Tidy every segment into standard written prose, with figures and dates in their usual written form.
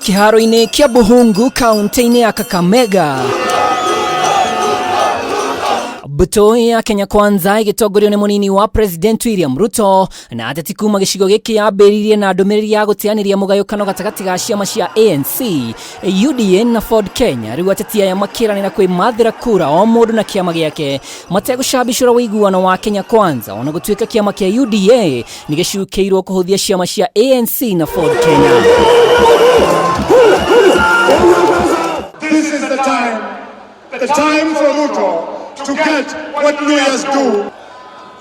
Kiharo-ini kia Buhungu kaunti-ini ya Kakamega. Buto ya Kenya Kwanza igitongorio ni Munini wa President William Ruto na ateti kuma gicigo giki yambiririe na ndumiriri ya gutianiria mugayukano gatagati ga ciama cia ANC, UDA na Ford Kenya. Riu ateti aya makiranira kwimathira kura o mundu na kiama giake mategucambicura wiguano wa Kenya Kwanza ona gutuika kiama kia UDA ni gicukiirwo kuhuthia ciama cia ANC na Ford Kenya. This is the time for Ruto to get what lawyers do.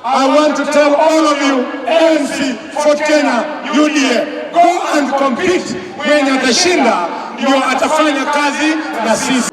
I want to tell all of you, ANC, Ford Kenya, UDA, go and compete. Mwenye atashinda ndio atafanya kazi na sisi.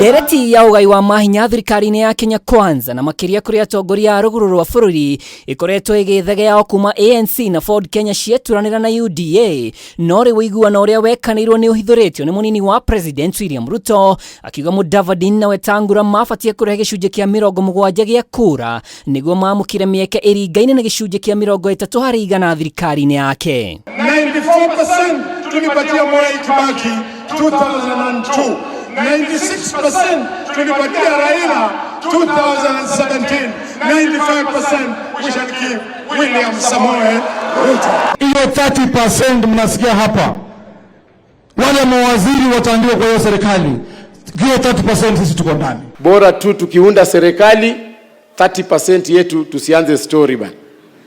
Dereti ya ugai wa mahinya thirikari-ini ya Kenya Kwanza na makiria kuri atongoria a ruguru rwa bururi ikoretwo igithegea kuma ANC na Ford Kenya cieturanira na UDA no ri wiguano uria wekanirwo ni uhithuritio ni Munini wa President William Ruto akiuga Mudavadi na Wetangula mafatie kurehe gicunjĩ kia 70 gia kura niguo mamukire mieke iringaine na gicunjĩ kia 30 harĩ igana thirikari-ini yake. 94% tulipatia Moi Kibaki 2002. 96% tulipatia Raila 2017. 95% we shall give William Samoei Ruto. Hiyo 30% mnasikia hapa. Wale mawaziri wataandikwa kwa hiyo serikali. Hiyo 30% sisi tuko ndani. Bora tu tukiunda serikali 30% yetu tusianze story bana.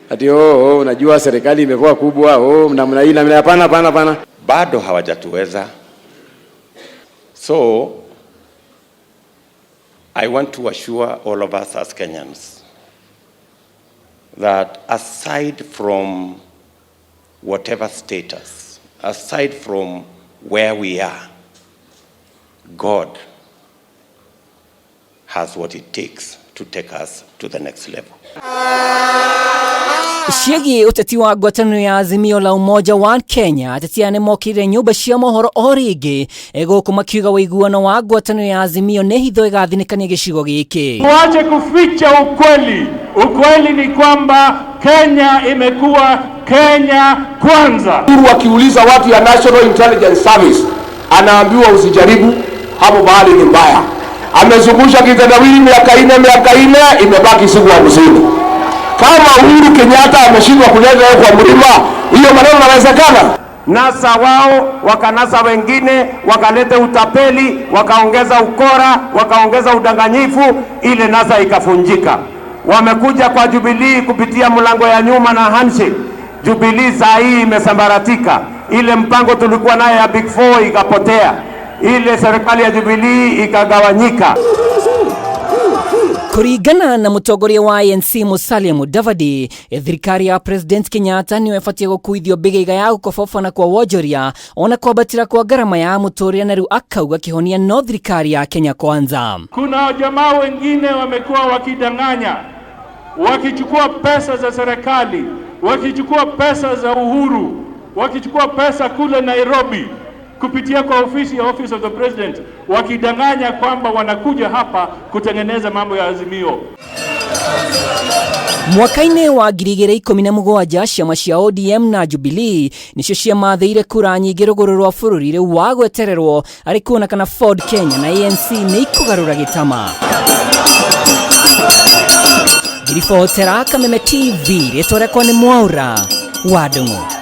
Ati unajua serikali imekuwa kubwa, namna hii na hapana. Bado hawajatuweza. So, I want to assure all of us as Kenyans that aside from whatever status, aside from where we are, God has what it takes to take us to the next level. Ciegi uteti wa ngwatanĩro ya Azimio la Umoja wa Kenya ateti ane mokire nyumba cia mohoro o ringi eguku makiuga wiguano wa ngwatanĩro ya Azimio ne hitho igathinikania gicigo giki. Tuache kuficha ukweli. Ukweli ni kwamba Kenya imekuwa Kenya kwanza. Wakiuliza watu ya National Intelligence Service anaambiwa usijaribu, hapo bahali ni mbaya. Amezungusha kitendawili miaka 4 imebaki siku 50. Kama Uhuru Kenyatta ameshindwa kuleta kwa mlima, hiyo maneno yanawezekana? Nasa wao, wakanasa wengine, wakalete utapeli, wakaongeza ukora, wakaongeza udanganyifu, ile nasa ikafunjika. Wamekuja kwa Jubilee kupitia mlango ya nyuma na handshake. Jubilee saa hii imesambaratika. Ile mpango tulikuwa nayo ya Big Four ikapotea. Ile serikali ya Jubilee ikagawanyika. Kurigana na mutongoria wa ANC Musalia Mudavadi, thirikari ya President Kenyatta ni wefatie gukuithio bigaiga ya gukobofana kwa wonjoria ona kwabatira kwa garama ya muturia na riu akauga kihonia no thirikari ya Kenya Kwanza. Kuna jamaa wengine wamekuwa wakidanganya, wakichukua pesa za serikali, wakichukua pesa za Uhuru, wakichukua pesa kule Nairobi kupitia kwa Office of the President, wakidanganya kwamba wanakuja hapa kutengeneza mambo ya Azimio. Mwaka-ini wa 2017 ciama cia ODM na Jubilee nicio ciamatheire kura nyingi ruguru rwa bururi riu wa gwetererwo ari kuona kana Ford Kenya na ANC ni ikugarura gitama. Giribotera Kameme TV ritore kwa ni Mwaura wa Dungu.